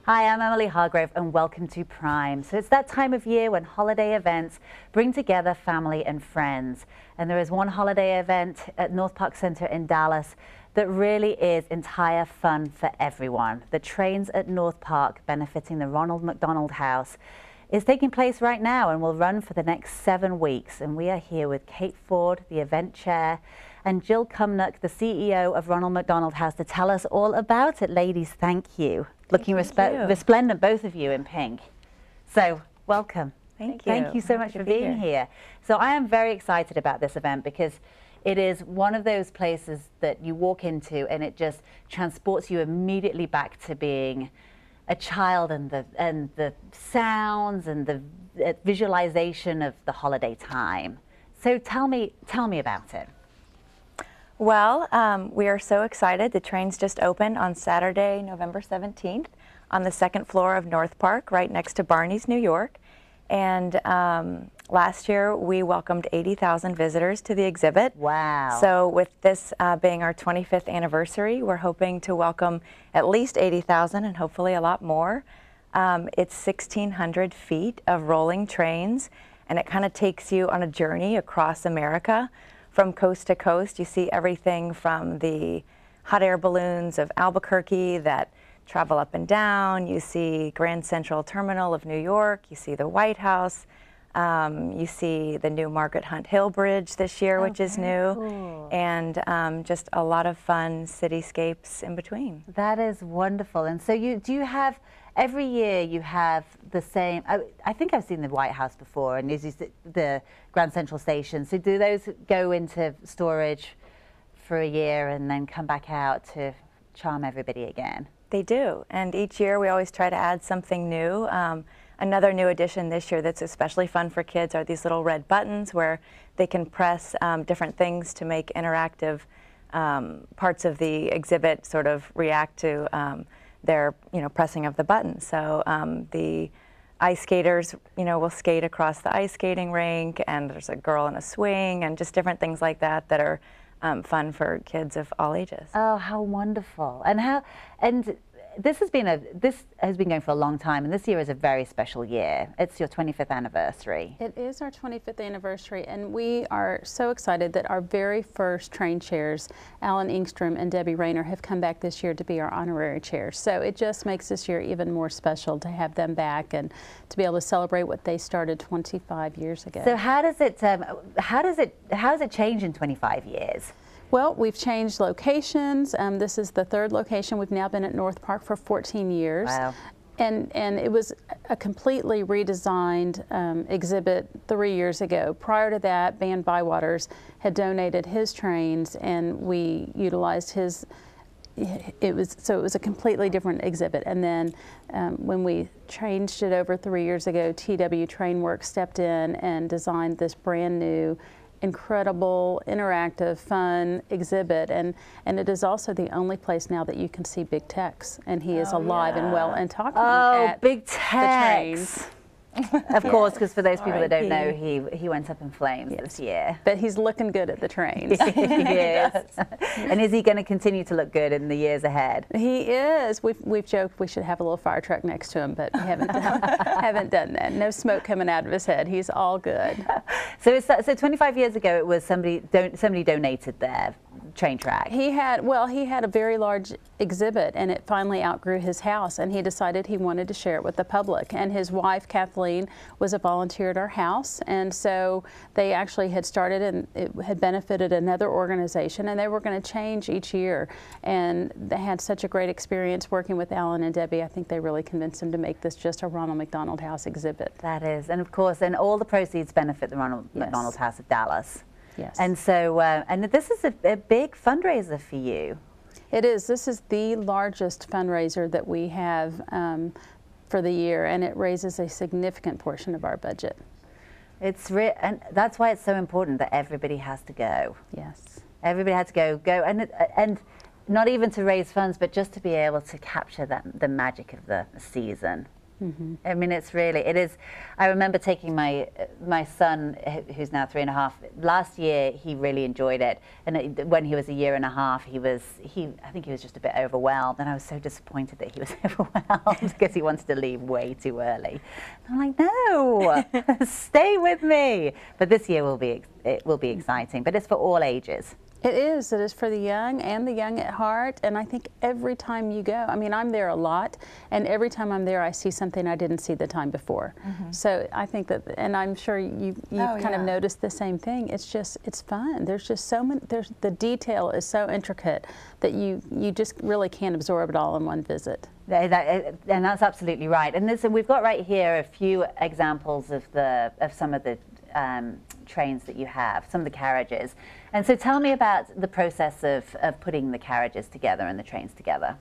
Hi, I'm Emily Hargrove and welcome to Prime. So it's that time of year when holiday events bring together family and friends. And there is one holiday event at NorthPark Center in Dallas that really is entire fun for everyone. The Trains at NorthPark, benefiting the Ronald McDonald House, is taking place right now and will run for the next 7 weeks. And we are here with Cate Ford, the event chair, and Jill Cumnock, the CEO of Ronald McDonald House, to tell us all about it. Ladies, thank you. Looking resplendent, both of you in pink. So, welcome. Thank you. Thank you so much for being here. So I am very excited about this event because it is one of those places that you walk into and it just transports you immediately back to being a child, and the sounds and the visualization of the holiday time. So tell me about it. Well, we are so excited. The Trains just opened on Saturday, November 17th on the 2nd floor of NorthPark, right next to Barney's, New York. And last year we welcomed 80,000 visitors to the exhibit. Wow. So with this being our 25th anniversary, we're hoping to welcome at least 80,000 and hopefully a lot more. It's 1,600 feet of rolling trains, and it kind of takes you on a journey across America. From coast to coast, you see everything from the hot air balloons of Albuquerque that travel up and down. You see Grand Central Terminal of New York. You see the White House. You see the new Margaret Hunt Hill Bridge this year, which is new. Cool. And just a lot of fun cityscapes in between. That is wonderful. And so do you have, every year you have the same, I think I've seen the White House before, and is the Grand Central Station. So do those go into storage for a year and then come back out to charm everybody again? They do. And each year we always try to add something new. Another new addition this year that's especially fun for kids are these little red buttons where they can press different things to make interactive parts of the exhibit sort of react to their pressing of the button. So the ice skaters will skate across the ice skating rink, and there's a girl in a swing, and just different things like that that are fun for kids of all ages. Oh, how wonderful. And this has been going for a long time, and this year is a very special year. It's your 25th anniversary. It is our 25th anniversary, and we are so excited that our very first train chairs, Alan Engstrom and Debbie Rayner, have come back this year to be our honorary chairs. So it just makes this year even more special to have them back and to be able to celebrate what they started 25 years ago. So how does it change in 25 years? Well, we've changed locations. This is the 3rd location. We've now been at NorthPark for 14 years. Wow. And it was a completely redesigned exhibit 3 years ago. Prior to that, Van Bywaters had donated his trains, and we utilized his. It was a completely different exhibit. And then when we changed it over 3 years ago, TW Trainworks stepped in and designed this brand new, incredible, interactive, fun exhibit, and it is also the only place now that you can see Big Tex, and he is alive and well and talking at Big the Tex. trains. Of course, because for those people that don't know, he went up in flames this year. But he's looking good at the trains. He is. And is he going to continue to look good in the years ahead? He is. We've joked we should have a little fire truck next to him, but we haven't done that. No smoke coming out of his head. He's all good. So 25 years ago, it was somebody donated their train track. He had a very large exhibit, and it finally outgrew his house, and he decided he wanted to share it with the public. And his wife, Kathleen, was a volunteer at our house, and so they actually had started, and it had benefited another organization, and they were going to change each year. And they had such a great experience working with Alan and Debbie. I think they really convinced them to make this just a Ronald McDonald House exhibit. That is, and of course, and all the proceeds benefit the Ronald McDonald House of Dallas. Yes. And so, and this is a big fundraiser for you. It is. This is the largest fundraiser that we have for the year, and it raises a significant portion of our budget. And that's why it's so important that everybody has to go. Yes. Everybody had to go, and not even to raise funds, but just to be able to capture the magic of the season. I mean, it is. I remember taking my son, who's now 3.5. Last year, he really enjoyed it, and when he was 1.5 years, I think he was just a bit overwhelmed, and I was so disappointed that he was overwhelmed because he wanted to leave way too early. And I'm like, no, stay with me. But this year it will be exciting, but it's for all ages. It is. It is for the young and the young at heart. And I think every time you go, I mean, I'm there a lot, and every time I'm there, I see something I didn't see the time before. So I think that, and I'm sure you've kind of noticed the same thing. It's fun. There's just so many. The detail is so intricate that you just really can't absorb it all in one visit. And that's absolutely right. And we've got right here a few examples of some of the trains that you have, some of the carriages. And so tell me about the process of putting the carriages together and the trains together.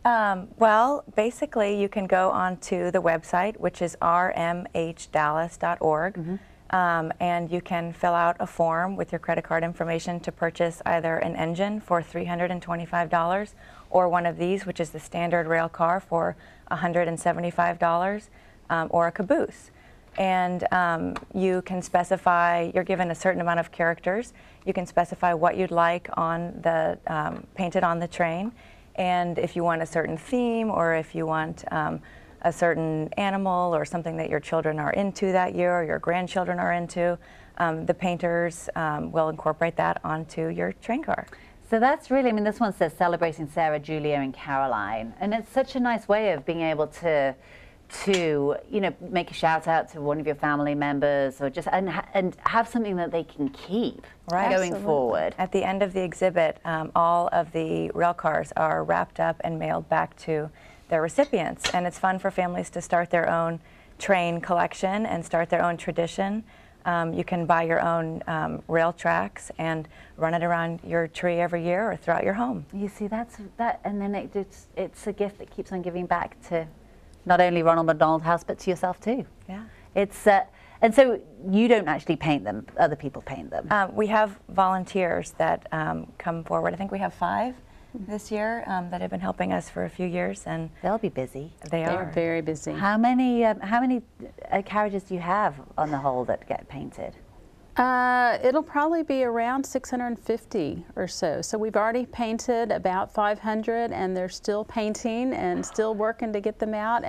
Well, basically you can go onto the website, which is rmhdallas.org, and you can fill out a form with your credit card information to purchase either an engine for $325 or one of these, which is the standard rail car, for $175, or a caboose. And you can specify, you're given a certain amount of characters. You can specify what you'd like on the painted on the train, and if you want a certain theme, or if you want a certain animal or something that your children are into that year or your grandchildren are into, the painters will incorporate that onto your train car. So that's really, I mean, this one says celebrating Sarah, Julia, and Caroline, and it's such a nice way of being able to make a shout out to one of your family members, or just and have something that they can keep going forward. At the end of the exhibit, all of the rail cars are wrapped up and mailed back to their recipients, and it's fun for families to start their own train collection and start their own tradition. You can buy your own rail tracks and run it around your tree every year or throughout your home. You see, and then it's a gift that keeps on giving back to not only Ronald McDonald House, but to yourself too. Yeah. It's and so you don't actually paint them; other people paint them. We have volunteers that come forward. I think we have 5 this year that have been helping us for a few years, and they'll be busy. They're very busy. How many carriages do you have on the whole that get painted? It'll probably be around 650 or so. So we've already painted about 500, and they're still painting and still working to get them out.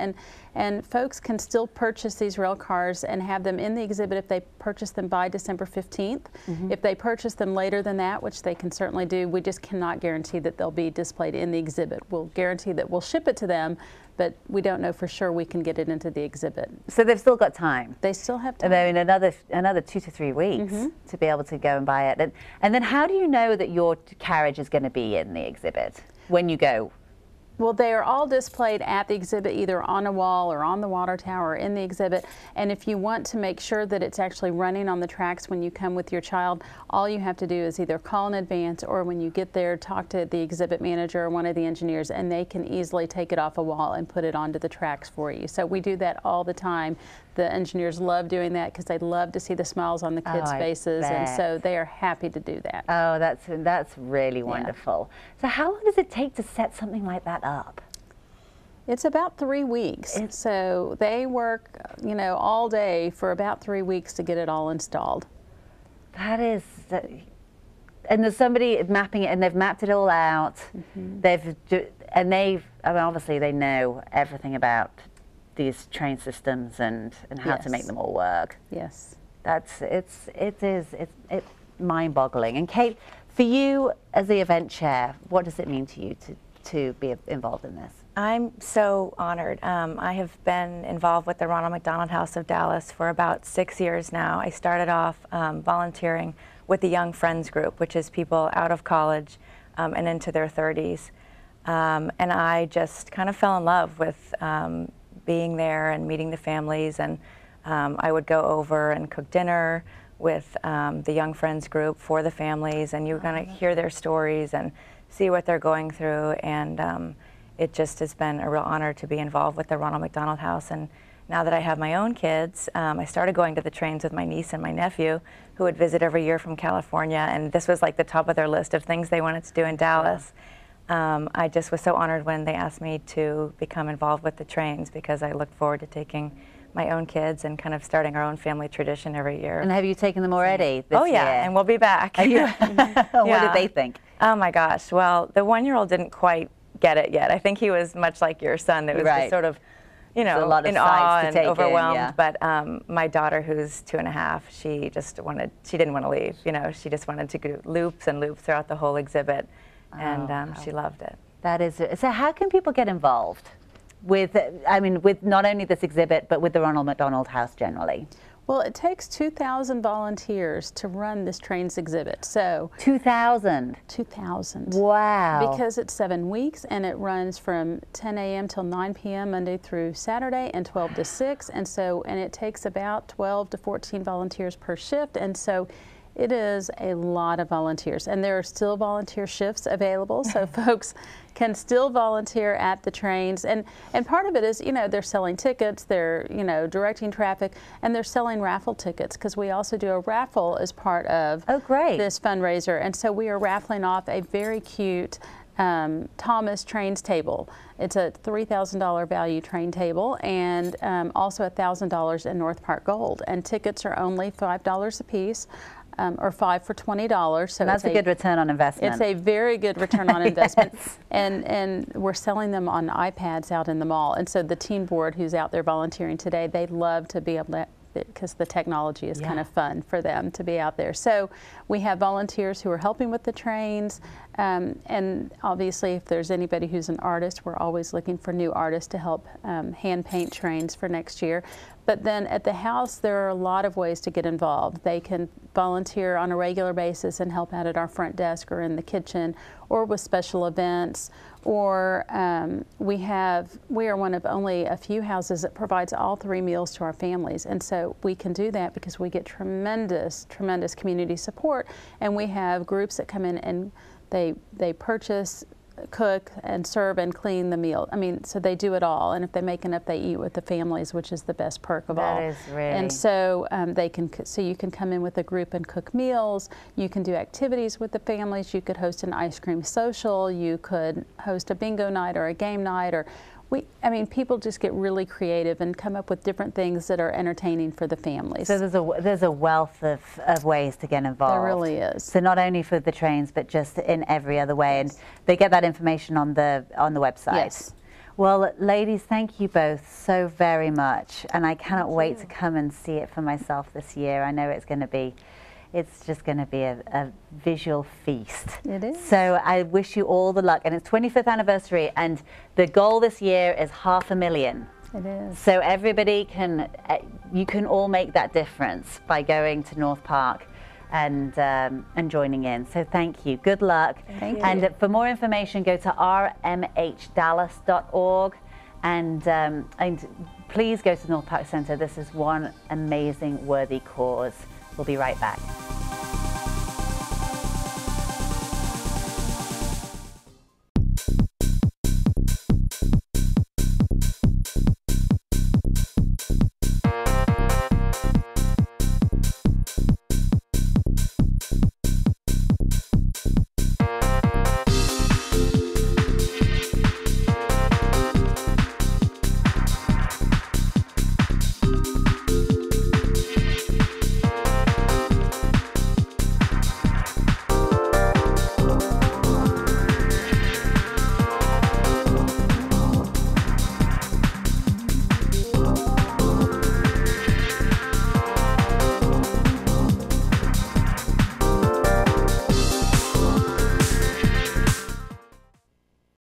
And folks can still purchase these rail cars and have them in the exhibit if they purchase them by December 15th. If they purchase them later than that, which they can certainly do, we just cannot guarantee that they'll be displayed in the exhibit. We'll guarantee that we'll ship it to them, but we don't know for sure we can get it into the exhibit. So they've still got time. They still have time. I mean, another 2 to 3 weeks to be able to go and buy it. And then how do you know that your carriage is going to be in the exhibit when you go? Well, they are all displayed at the exhibit, either on a wall or on the water tower or in the exhibit. And if you want to make sure that it's actually running on the tracks when you come with your child, all you have to do is either call in advance, or when you get there, talk to the exhibit manager or one of the engineers, and they can easily take it off a wall and put it onto the tracks for you. So we do that all the time. The engineers love doing that because they love to see the smiles on the kids' faces, and so they are happy to do that. Oh, that's really wonderful. So how long does it take to set something like that up? It's about 3 weeks. So they work, all day for about 3 weeks to get it all installed. That is, and there's somebody mapping it, and they've mapped it all out. Obviously they know everything about these train systems and how to make them all work. Yes. It's mind-boggling. And Cate, for you as the event chair, what does it mean to you to be involved in this? I'm so honored. I have been involved with the Ronald McDonald House of Dallas for about 6 years now. I started off volunteering with the Young Friends group, which is people out of college and into their 30s. And I just kind of fell in love with being there and meeting the families, and I would go over and cook dinner with the Young Friends group for the families, and you're going to hear their stories and see what they're going through, and it just has been a real honor to be involved with the Ronald McDonald House. And now that I have my own kids, I started going to the trains with my niece and my nephew, who would visit every year from California, and this was like the top of their list of things they wanted to do in Dallas. I just was so honored when they asked me to become involved with the trains, because I looked forward to taking my own kids and kind of starting our own family tradition every year. And have you taken them already this year? year? And we'll be back. What did they think? Oh my gosh, well, the 1-year-old didn't quite get it yet. I think he was much like your son. It was just sort of, you know, in awe and overwhelmed. But my daughter, who's 2.5, she didn't want to leave. You know, she just wanted to go loops and loops throughout the whole exhibit, and she loved it. That is it. So how can people get involved with, with not only this exhibit, but with the Ronald McDonald House generally? Well, it takes 2,000 volunteers to run this trains exhibit. So 2,000? 2,000. Wow. Because it's 7 weeks, and it runs from 10 a.m. till 9 p.m. Monday through Saturday, and 12 to 6. And it takes about 12 to 14 volunteers per shift. And so it is a lot of volunteers, and there are still volunteer shifts available, so folks can still volunteer at the trains. And part of it is, you know, they're selling tickets, they're, you know, directing traffic, and they're selling raffle tickets, because we also do a raffle as part of this fundraiser. And so we are raffling off a very cute Thomas Trains table. It's a $3,000 value train table, and also $1,000 in NorthPark Gold. And tickets are only $5 a piece. Or 5 for $20. So that's a good return on investment. It's a very good return on investment. Yes. And we're selling them on iPads out in the mall. And so the team board who's out there volunteering today, they love to be able to, because the technology is kind of fun for them to be out there. So we have volunteers who are helping with the trains, and obviously if there's anybody who's an artist, we're always looking for new artists to help hand paint trains for next year. But then at the house, there are a lot of ways to get involved. They can volunteer on a regular basis and help out at our front desk or in the kitchen or with special events. Or we are one of only a few houses that provides all 3 meals to our families. And so we can do that because we get tremendous, tremendous community support. And we have groups that come in and they purchase, cook, and serve and clean the meal. I mean, so they do it all. And if they make enough, they eat with the families, which is the best perk of all. That is really. And so so you can come in with a group and cook meals. You can do activities with the families. You could host an ice cream social. You could host a bingo night or a game night, or people just get really creative and come up with different things that are entertaining for the families. So there's a wealth of ways to get involved. There really is. So not only for the trains, but just in every other way. Yes. And they get that information on the website. Yes. Well, ladies, thank you both so very much. And I cannot wait to come and see it for myself this year. I know it's just going to be a visual feast. It is. So I wish you all the luck. And it's 25th anniversary, and the goal this year is $500,000. It is. So everybody you can all make that difference by going to NorthPark and joining in. So thank you. Good luck. Thank you. And for more information, go to rmhdallas.org. And please go to NorthPark Center. This is one amazing, worthy cause. We'll be right back.